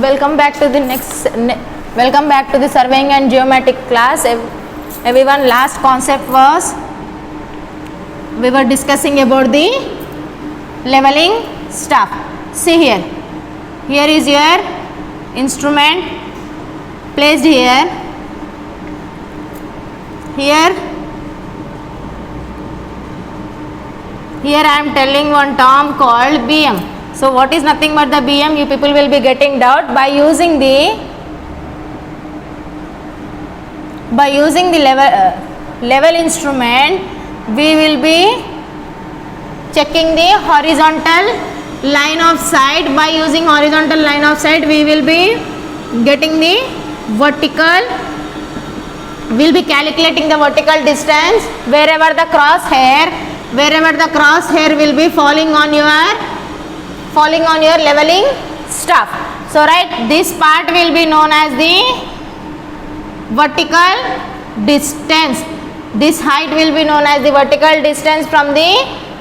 Welcome back to the welcome back to the surveying and geometric class. Everyone, last concept was we were discussing about the leveling stuff. See here. Here is your instrument placed here. Here I am telling one term called BM. So what is nothing but the BM? You people will be getting doubt. By using the level instrument, we will be checking the horizontal line of sight. By using horizontal line of sight, we will be getting the vertical. We will be calculating the vertical distance wherever the crosshair will be falling on your leveling stuff. So right, this part will be known as the vertical distance. This height will be known as the vertical distance from the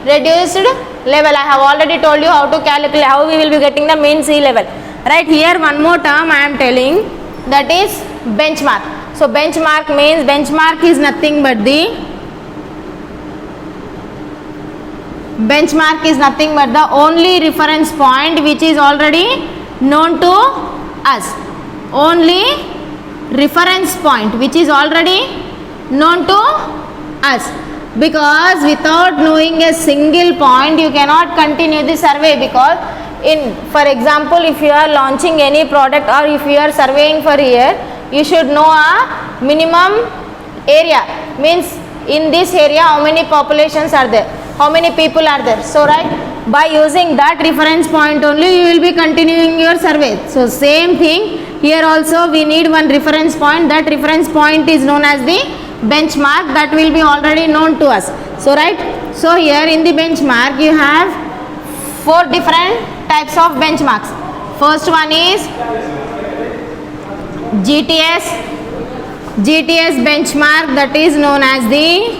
reduced level. I have already told you how to calculate, how we will be getting the mean sea level. Right, here one more term I am telling, that is benchmark. So benchmark means, benchmark is nothing but the only reference point which is already known to us. Only reference point which is already known to us, because without knowing a single point you cannot continue the survey. Because for example, if you are launching any product or if you are surveying for a year, you should know a minimum area, means in this area how many populations are there, how many people are there. So right, by using that reference point only you will be continuing your survey. So same thing here also, we need one reference point. That reference point is known as the benchmark, that will be already known to us. So right, so here in the benchmark you have 4 different types of benchmarks. First one is GTS benchmark, that is known as the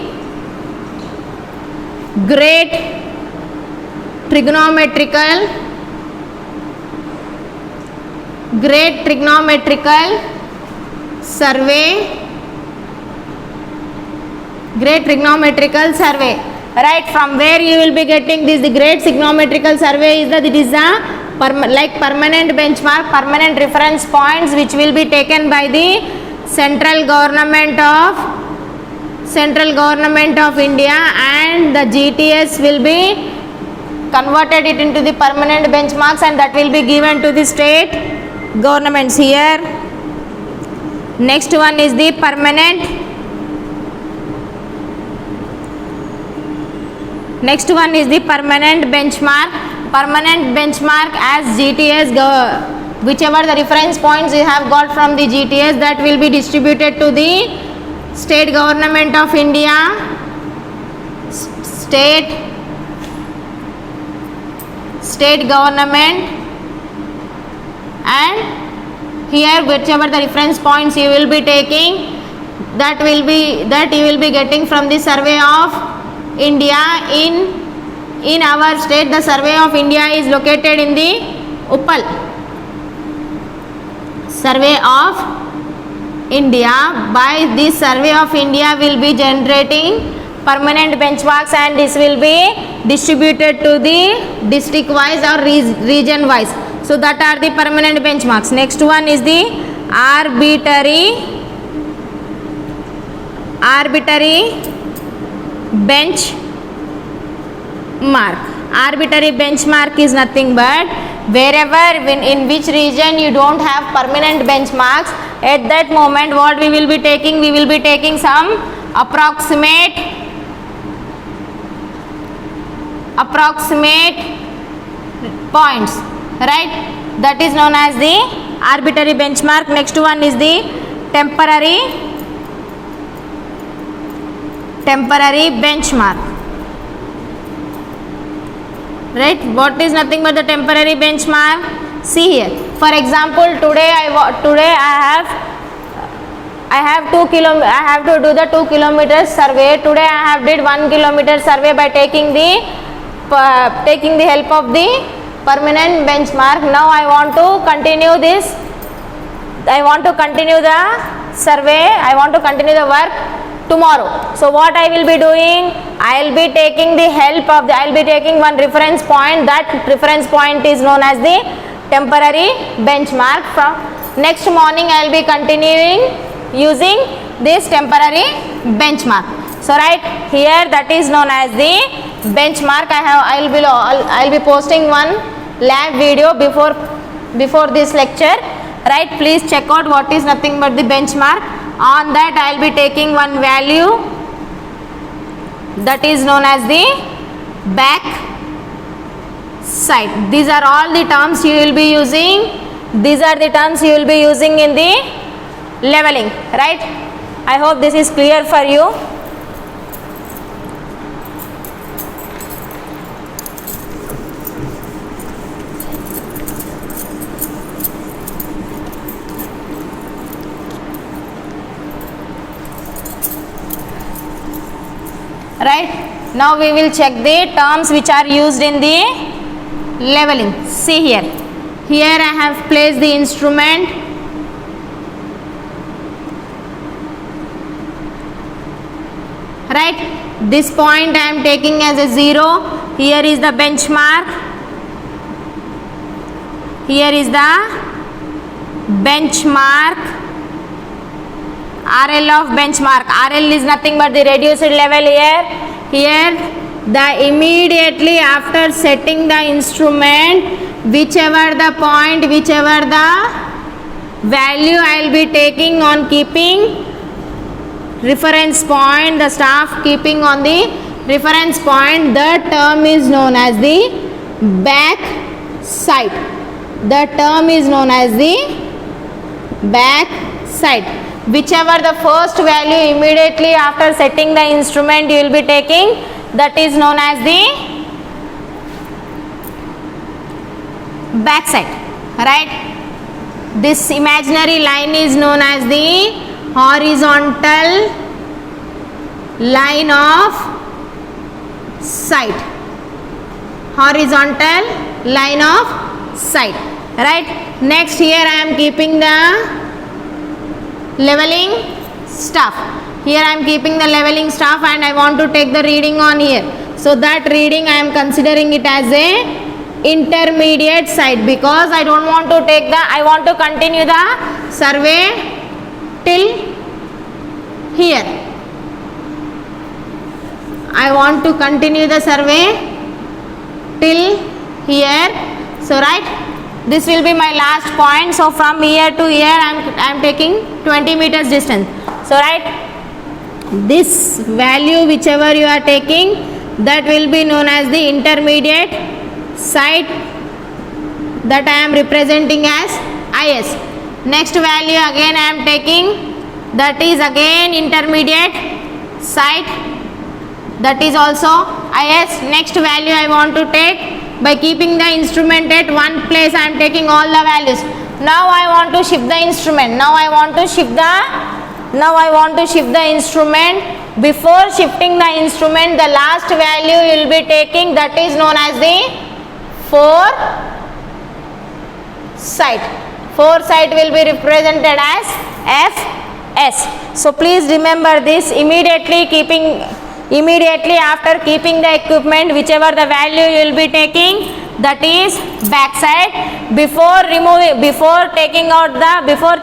Great Trigonometrical Survey. Right, from where you will be getting this? The Great Trigonometrical Survey is that it is a permanent benchmark, permanent reference points which will be taken by the central government of India, and the GTS will be converted it into the permanent benchmarks, and that will be given to the state governments. Here next one is the permanent benchmark as GTS, whichever the reference points you have got from the GTS, that will be distributed to the state government of India, state government, and here whichever the reference points you will be taking, that you will be getting from the Survey of India. In our state, the Survey of India is located in the Uppal. Survey of India. By this Survey of India will be generating permanent benchmarks, and this will be distributed to the district wise or region wise. So that are the permanent benchmarks. Next one is the arbitrary benchmark. Arbitrary benchmark is nothing but wherever, in which region you don't have permanent benchmarks, at that moment what we will be taking? We will be taking some approximate points, right? That is known as the arbitrary benchmark. Next one is the temporary benchmark. Right, what is nothing but the temporary benchmark? See here, for example, today I have 2 kilometers. I have to do the 2 kilometers survey. Today I have did 1 kilometer survey by taking the help of the permanent benchmark. Now I want to continue this. I want to continue the survey. I want to continue the work tomorrow. So what I will be doing? I will be taking the help of the, I will be taking one reference point. That reference point is known as the temporary benchmark. From next morning I will be continuing using this temporary benchmark. So right here, that is known as the benchmark. I will be posting one lab video before this lecture. Right, please check out what is nothing but the benchmark. On that I will be taking one value, that is known as the back side. These are all the terms you will be using. These are the terms you will be using in the leveling. Right, I hope this is clear for you. Right, now we will check the terms which are used in the leveling. See here, here I have placed the instrument. Right, this point I am taking as a 0. Here is the benchmark. Here is the benchmark. RL of benchmark. RL is nothing but the reduced level here. Here the immediately after setting the instrument, whichever the point, whichever the value I will be taking on keeping reference point, the staff keeping on the reference point, the term is known as the back side. The term is known as the back side. Whichever the first value immediately after setting the instrument you will be taking, that is known as the back side. Right, this imaginary line is known as the horizontal line of sight. Horizontal line of sight. Right, next here I am keeping the leveling stuff. Here I am keeping the leveling stuff and I want to take the reading on here. So that reading I am considering it as a intermediate side, because I don't want to take the, I want to continue the survey till here. I want to continue the survey till here. So right, this will be my last point. So from here to here I am taking 20 meters distance. So right, this value whichever you are taking, that will be known as the intermediate side, that I am representing as IS. Next value again I am taking, that is again intermediate side, that is also IS. Next value I want to take, by keeping the instrument at one place I am taking all the values. Now I want to shift the instrument. Now I want to shift the instrument. Before shifting the instrument, the last value you will be taking, that is known as the foresight. Foresight will be represented as FS. So please remember this. Immediately after keeping the equipment, whichever the value you will be taking, that is backside. Before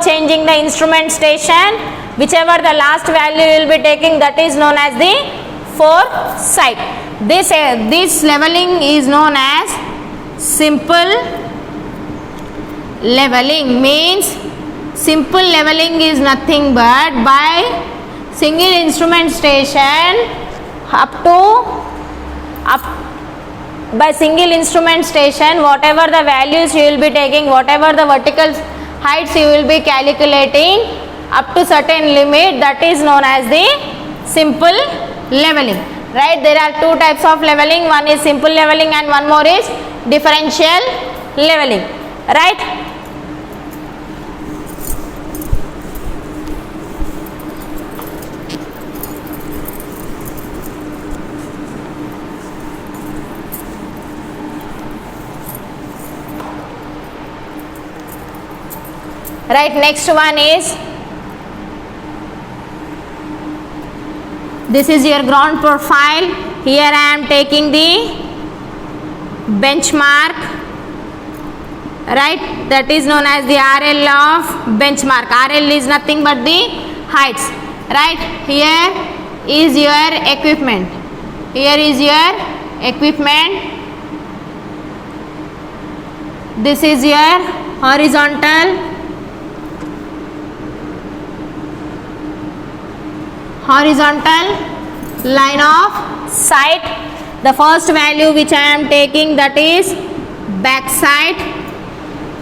changing the instrument station, whichever the last value you will be taking, that is known as the foresight. This leveling is known as simple leveling. Means simple leveling is nothing but by single instrument station by single instrument station, whatever the values you will be taking, whatever the vertical heights you will be calculating up to certain limit, that is known as the simple leveling. Right, there are two types of leveling, one is simple leveling and one more is differential leveling. Right, right? Next one is, this is your ground profile. Here I am taking the benchmark, right? That is known as the RL of benchmark. RL is nothing but the heights, right? Here is your equipment. Here is your equipment. This is your horizontal line of sight. The first value which I am taking, that is back sight,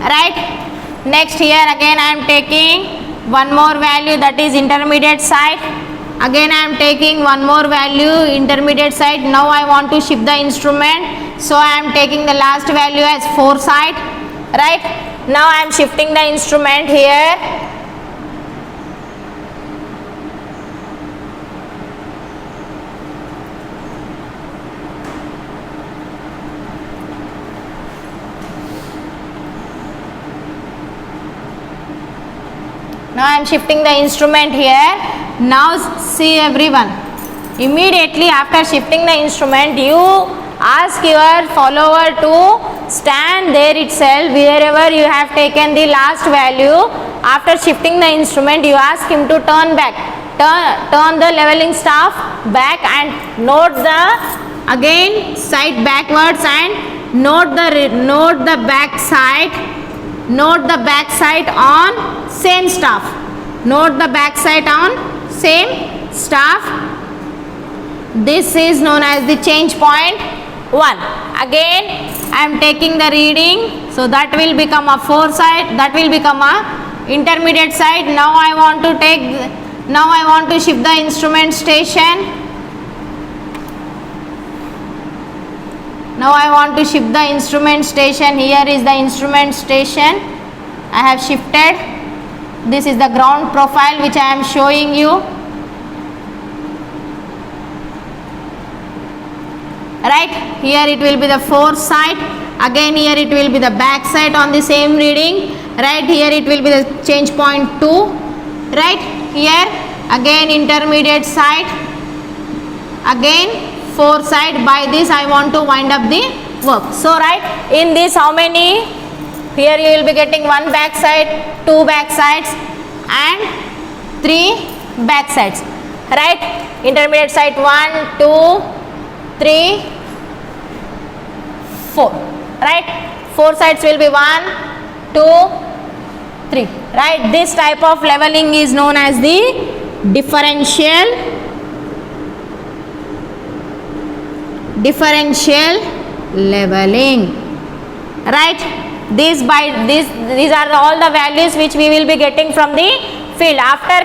right? Next, here again I am taking one more value, that is intermediate sight. Again I am taking one more value, intermediate sight. Now I want to shift the instrument, so I am taking the last value as foresight, right? Now I am shifting the instrument here. Now I am shifting the instrument here. Now see everyone, immediately after shifting the instrument, you ask your follower to stand there itself wherever you have taken the last value. After shifting the instrument, you ask him to turn back, turn the leveling staff back and note the again sight backwards and note the back sight. Note the back sight on same staff. Note the back sight on same staff. This is known as the change point 1. Again I am taking the reading, so that will become a foresight, that will become a intermediate sight. Now I want to shift the instrument station. Now I want to shift the instrument station. Here is the instrument station. I have shifted. This is the ground profile which I am showing you. Right? Here it will be the foresight. Again here it will be the back sight on the same reading. Right? Here it will be the change point 2. Right? Here again intermediate sight. Again foresight. By this I want to wind up the work. So right, in this how many? Here you will be getting 1 back sight, 2 back sights and 3 back sights. Right? Intermediate sight 1, 2, 3, 4. Right? 4 sights will be 1, 2, 3. Right? This type of leveling is known as the differential leveling. Right? These are all the values which we will be getting from the field. After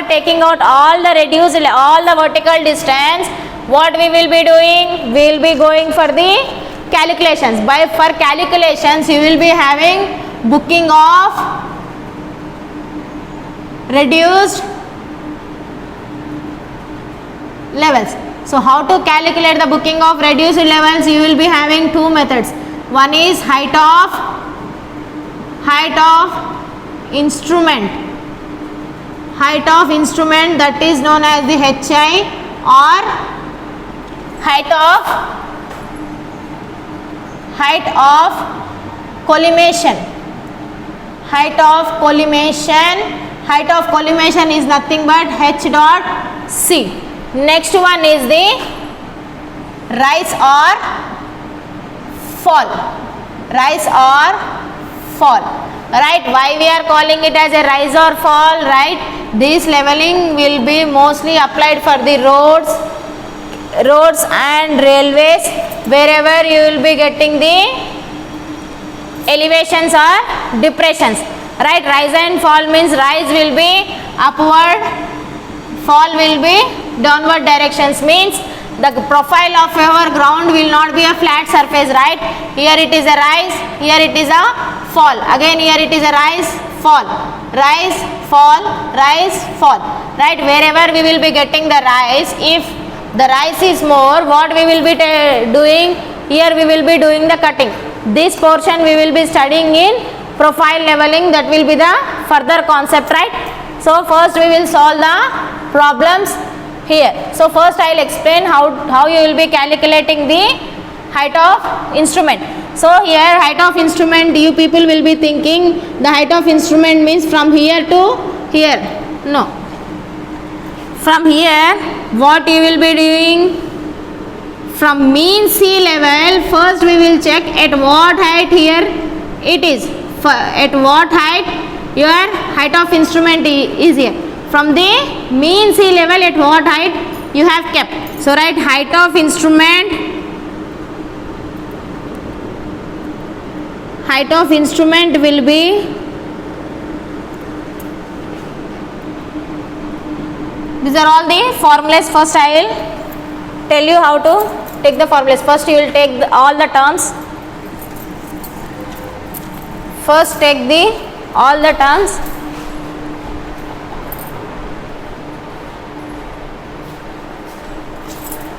taking out all the vertical distance, what we will be doing? We will be going for the calculations. For calculations, you will be having booking of reduced levels. So how to calculate the booking of reduced levels? You will be having 2 methods. One is height of instrument. Height of instrument, that is known as the HI, or height of collimation. Height of collimation is nothing but H dot C. Next one is the rise or fall. Right? Why we are calling it as a rise or fall? Right? This leveling will be mostly applied for the roads and railways, wherever you will be getting the elevations or depressions. Right? Rise and fall means rise will be upward, fall will be downward directions. Means the profile of our ground will not be a flat surface. Right? Here it is a rise, here it is a fall. Again here it is a rise, fall, rise, fall, rise, fall. Right? Wherever we will be getting the rise, if the rise is more, what we will be doing? Here we will be doing the cutting. This portion we will be studying in profile leveling, that will be the further concept, right? So first we will solve the problems here. So first I will explain how you will be calculating the height of instrument. So here height of instrument, you people will be thinking the height of instrument means from here to here. No. From here what you will be doing? From mean sea level, first we will check at what height here it is. At what height your height of instrument is here. From the mean sea level, at what height you have kept. So write height of instrument. Height of instrument will be, these are all the formulas. First I will tell you how to take the formulas. First you will take all the terms. First take all the terms.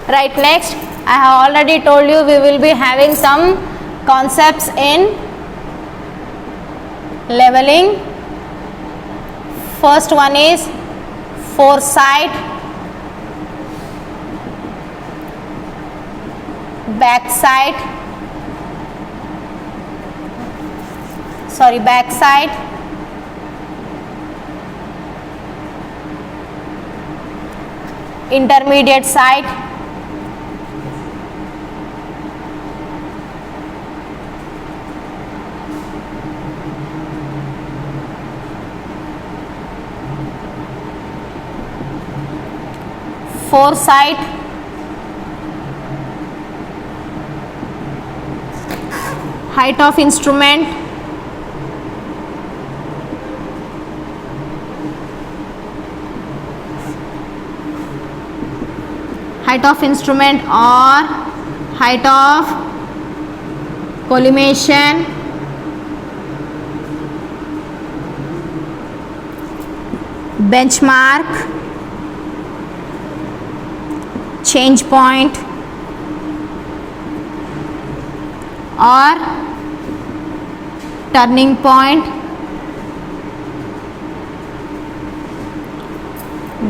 Right, next I have already told you we will be having some concepts in leveling. First one is foresight, backside, intermediate side, foresight, height of instrument, or height of collimation, benchmark, change point, or turning point.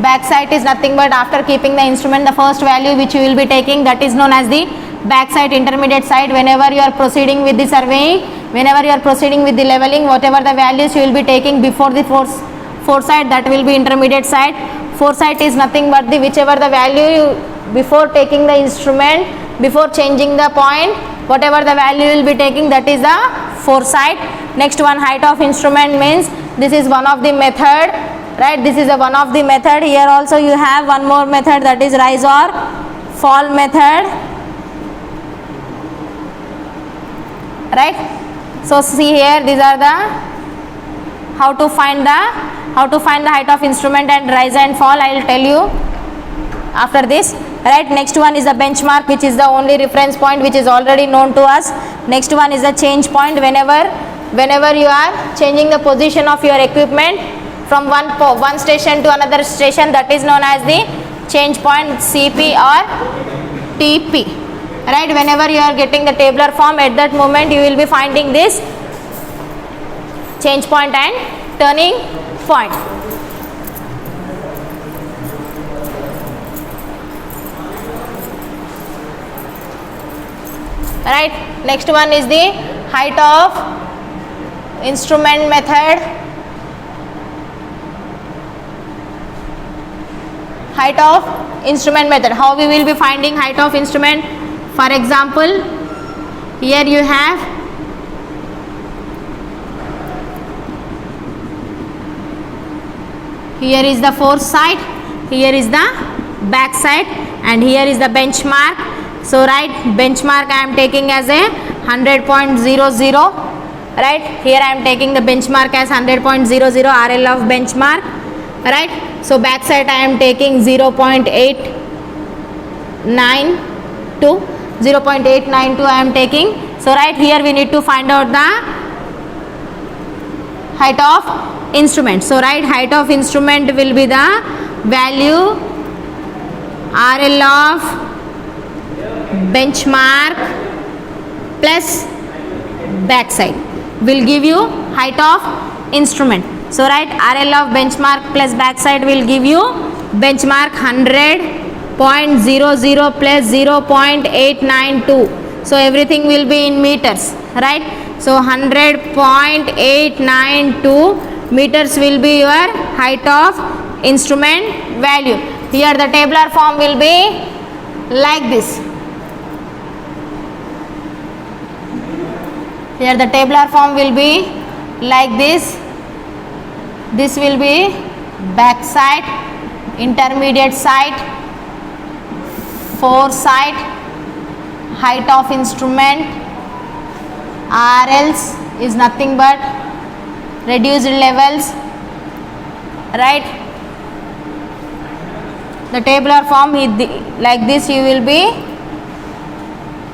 Backside is nothing but after keeping the instrument, the first value which you will be taking, that is known as the backside. Intermediate side, whenever you are proceeding with the surveying, whenever you are proceeding with the leveling, whatever the values you will be taking before the foresight, that will be intermediate side. Foresight is nothing but the whichever the value you before taking the instrument, before changing the point, whatever the value you will be taking, that is the foresight. Next one, height of instrument means this is one of the method, right? This is a one of the method. Here also you have one more method, that is rise or fall method, right? So see here, these are the how to find the height of instrument and rise and fall. I will tell you after this, right? Next one is the benchmark, which is the only reference point which is already known to us. Next one is the change point. Whenever you are changing the position of your equipment from one station to another station, that is known as the change point, CP or TP, right? Whenever you are getting the tabular form, at that moment you will be finding this change point and turning point. Right, next one is the height of instrument method. Height of instrument method, how we will be finding height of instrument? For example, here you have here is the foresight, here is the backside, and here is the benchmark. So right, benchmark I am taking as a 100.00, right? Here I am taking the benchmark as 100.00 RL of benchmark, right? So backside I am taking 0.892 I am taking. So right here we need to find out the height of instrument. So right, height of instrument will be the value RL of benchmark plus backside will give you height of instrument. So write RL of benchmark plus backside will give you benchmark 100.00 plus 0.892. So everything will be in meters, right? So 100.892 meters will be your height of instrument value. Here the tabular form will be like this. Here the tabular form will be like this. This will be back side, intermediate side, foresight, height of instrument. RLs is nothing but reduced levels, right? The tabular form is like this. You will be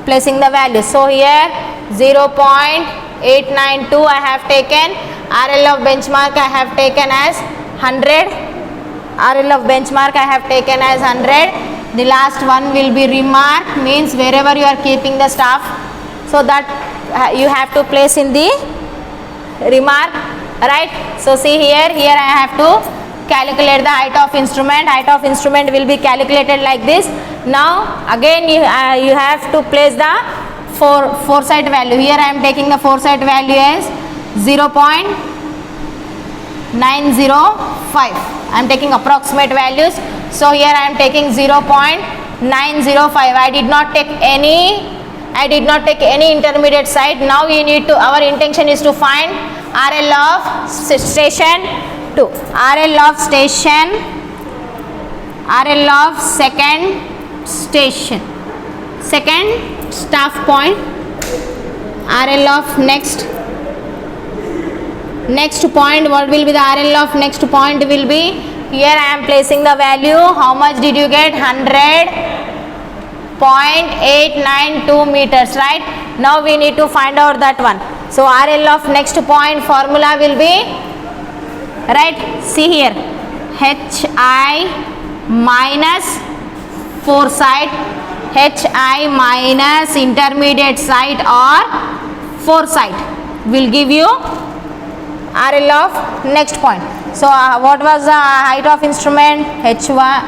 placing the values. So here 0.892 I have taken. RL of benchmark I have taken as 100. RL of benchmark I have taken as 100. The last one will be remark, means wherever you are keeping the stuff, so that you have to place in the remark, right? So see here I have to calculate the height of instrument. Height of instrument will be calculated like this. Now again you have to place the foresight value. Here I am taking the foresight value as 0.905. I am taking approximate values. So here I am taking 0.905. I did not take any intermediate side. Now we need to, our intention is to find RL of station 2, RL of station, RL of second station, second staff point, RL of next point. What will be the RL of next point will be, here I am placing the value. How much did you get? 100.892 meters, right? Now we need to find out that one. So RL of next point formula will be, right, see here, HI minus foresight, HI minus intermediate side or foresight will give you RL of next point. So what was the height of instrument? H1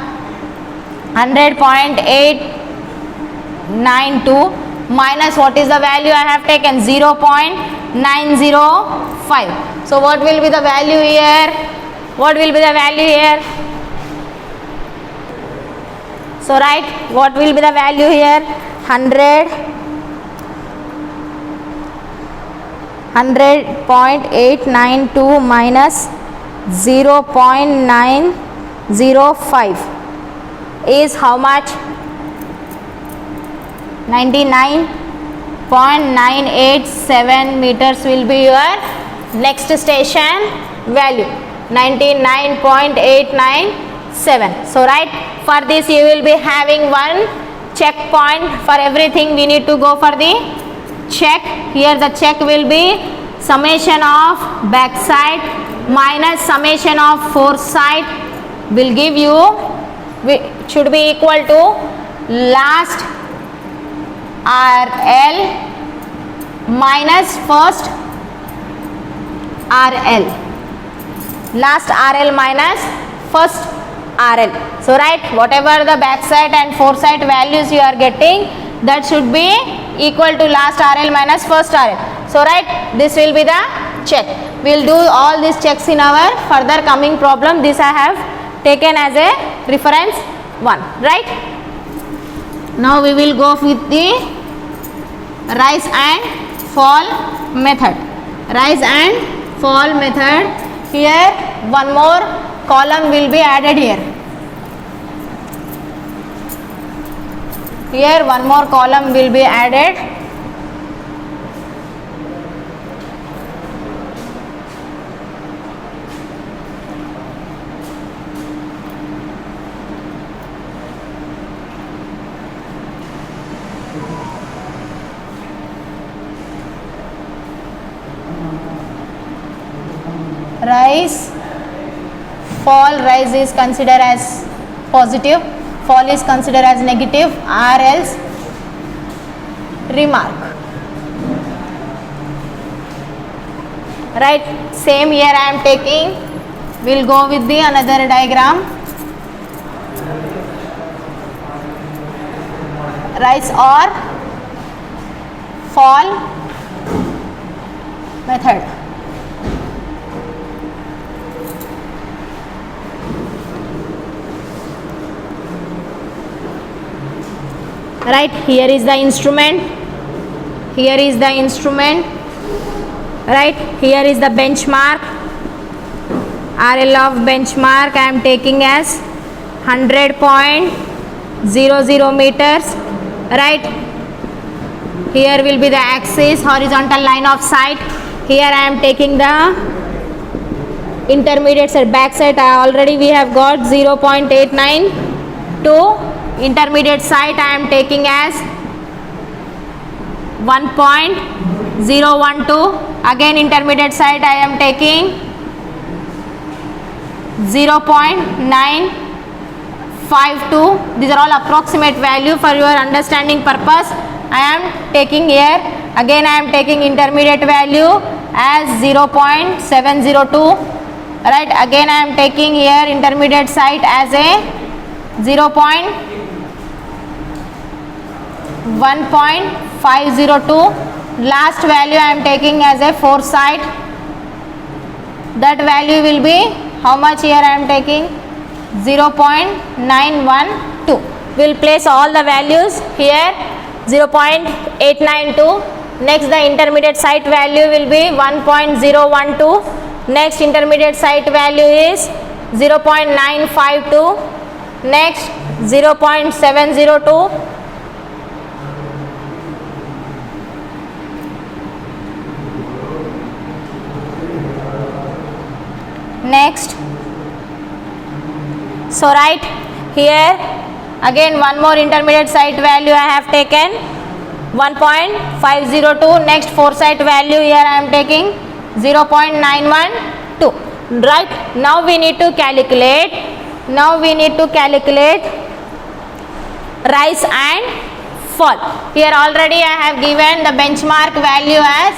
100.892 minus what is the value I have taken? 0.905. So what will be the value here? What will be the value here? So right, what will be the value here? 100.892 minus 0.905 is how much? 99.987 meters will be your next station value. 99.897. So right, for this you will be having one checkpoint. For everything we need to go for the check. Here the check will be summation of backside minus summation of foresight will give you, should be equal to last RL minus first RL. Last RL minus first RL. So right, whatever the backside and foresight values you are getting, that should be equal to last RL minus first RL. So right, this will be the check. We will do all these checks in our further coming problem. This I have taken as a reference one, right? Now we will go with the rise and fall method. Rise and fall method. Here one more column will be added here. Here one more column will be added. Rise, fall. Rise is considered as positive, fall is considered as negative, or else remark. right? Same here I am taking, we'll go with the another diagram. Rise or fall method. Right, here is the instrument, here is the instrument, right, here is the benchmark. RL of benchmark I am taking as 100.00 meters, right. Here will be the axis, horizontal line of sight. Here I am taking the intermediate side, back side. Already we have got 0.89. Intermediate side I am taking as 1.012. Again intermediate side I am taking 0.952. These are all approximate value for your understanding purpose. I am taking here. Again I am taking intermediate value as 0.702. Right. Again I am taking here intermediate side as a 1.502. Last value I am taking as a foresight. That value will be how much here I am taking? 0.912. We will place all the values here. 0.892. Next the intermediate site value will be 1.012. Next intermediate site value is 0.952. Next 0.702. Next, so right here again one more intermediate site value I have taken 1.502. Next foresight value here I am taking 0.912. Right, now we need to calculate. Rise and fall. Here already I have given the benchmark value as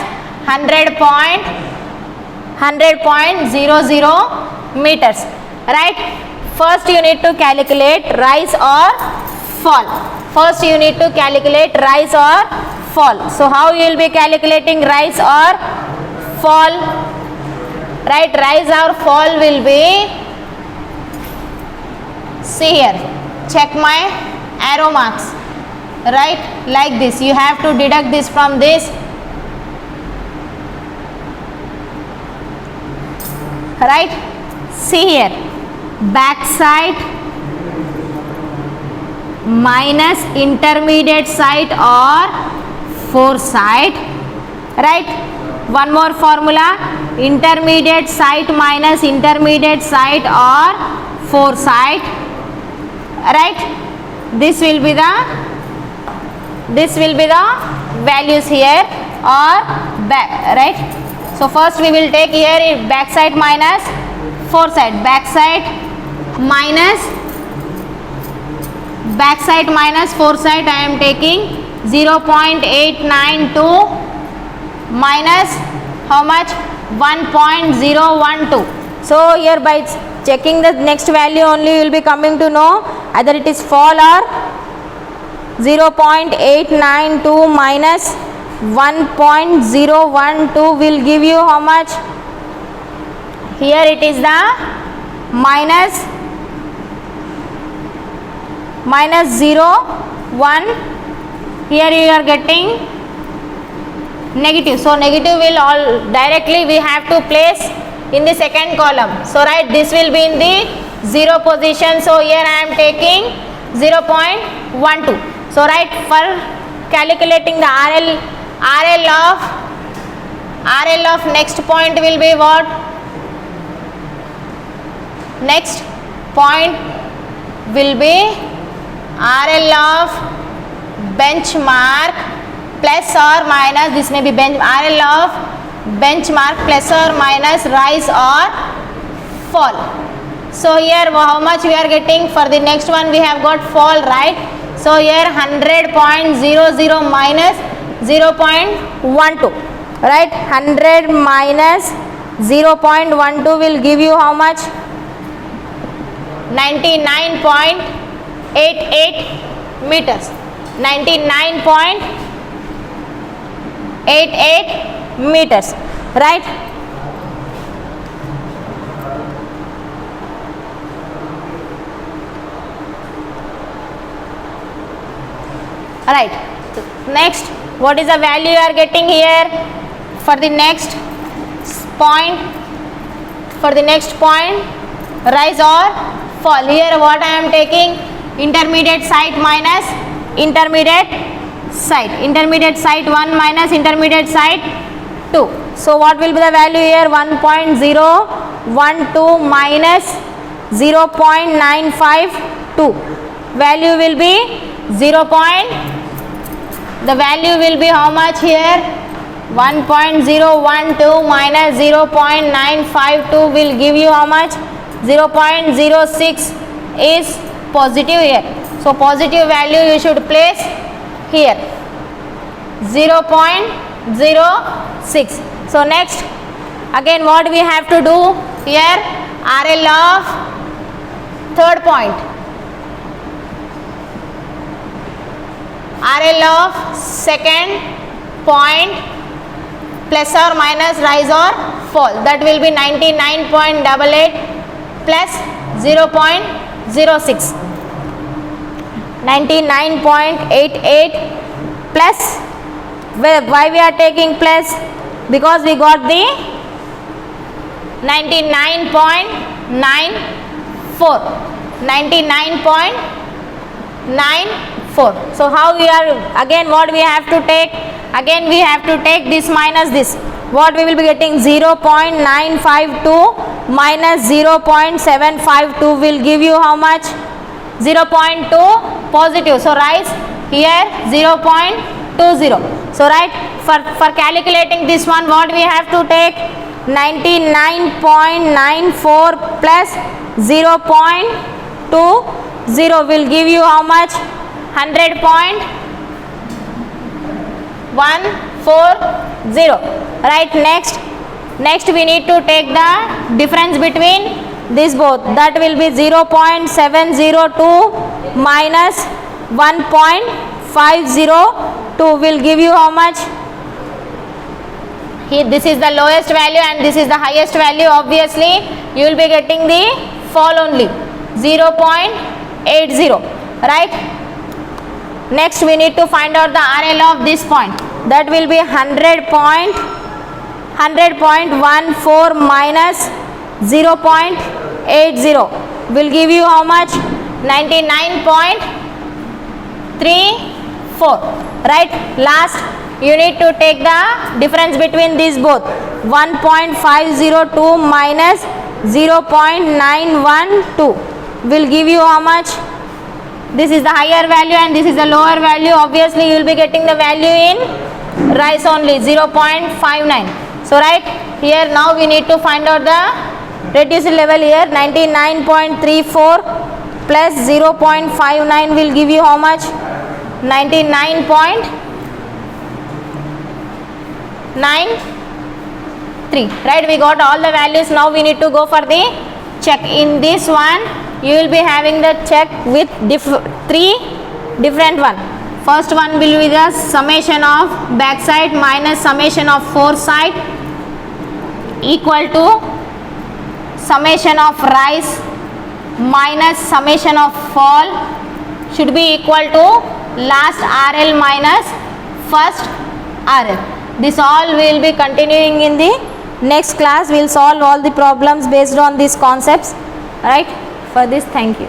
100.00 meters. Right, first you need to calculate rise or fall. So how you will be calculating rise or fall? Right, rise or fall will be, see here, check my arrow marks, right, like this. You have to deduct this from this. Right, see here, back side minus intermediate side or foresight. Right, one more formula, intermediate side minus intermediate side or foresight. Right, this will be the values here or back. Right, so first we will take here back side minus foresight. Back side minus foresight I am taking 0.892 minus how much? 1.012. So here by checking the next value only you will be coming to know either it is fall or 0.892 minus 1.012 will give you how much? Here it is the minus 0.1. Here you are getting negative. So negative will all directly we have to place in the second column. So right, this will be in the 0 position. So here I am taking 0.12. So right, for calculating the RL of next point will be what? Next point will be RL of benchmark plus or minus, this may be RL of benchmark plus or minus rise or fall. So here how much we are getting? For the next one we have got fall, right? So here 100.00 minus 0.12. right? 100 minus 0.12 will give you how much? 99.88 meters. 99.88 meters, right? Alright, next, what is the value you are getting here for the next point? For the next point, rise or fall. Here what I am taking? Intermediate site minus intermediate site. Intermediate site 1 minus intermediate site 2. So what will be the value here? 1.012 minus 0.952. Value will be 0. The value will be how much here? 1.012 minus 0.952 will give you how much? 0.06 is positive here. So positive value you should place here. 0.06. So next, again what we have to do here? RL of third point. RL of second point plus or minus rise or fall. That will be 99.88 plus 0.06. 99.88 plus, why we are taking plus? Because we got the 99.94. 99.94. So how we are, again what we have to take? Again we have to take this minus this. What we will be getting? 0.952 minus 0.752 will give you how much? 0.2 positive. So rise here 0.20. So right, for calculating this one, what we have to take? 99.94 plus 0.20 will give you how much? 100.140. Right, next we need to take the difference between these both. That will be 0.702 minus 1.502 will give you how much? Here this is the lowest value and this is the highest value. Obviously you will be getting the fall only, 0.80. right? Next we need to find out the RL of this point. That will be 100.14 minus 0.80 will give you how much? 99.34. right? Last you need to take the difference between these both. 1.502 minus 0.912 will give you how much? This is the higher value and this is the lower value. Obviously you will be getting the value in rise only, 0.59. so right here now we need to find out the reduced level here. 99.34 plus 0.59 will give you how much? 99.93. right? We got all the values. Now we need to go for the check. In this one you will be having the check with three different one. First one will be the summation of backside minus summation of foresight equal to summation of rise minus summation of fall should be equal to last RL minus first RL. This all will be continuing in the next class. We will solve all the problems based on these concepts. Right? For this, thank you.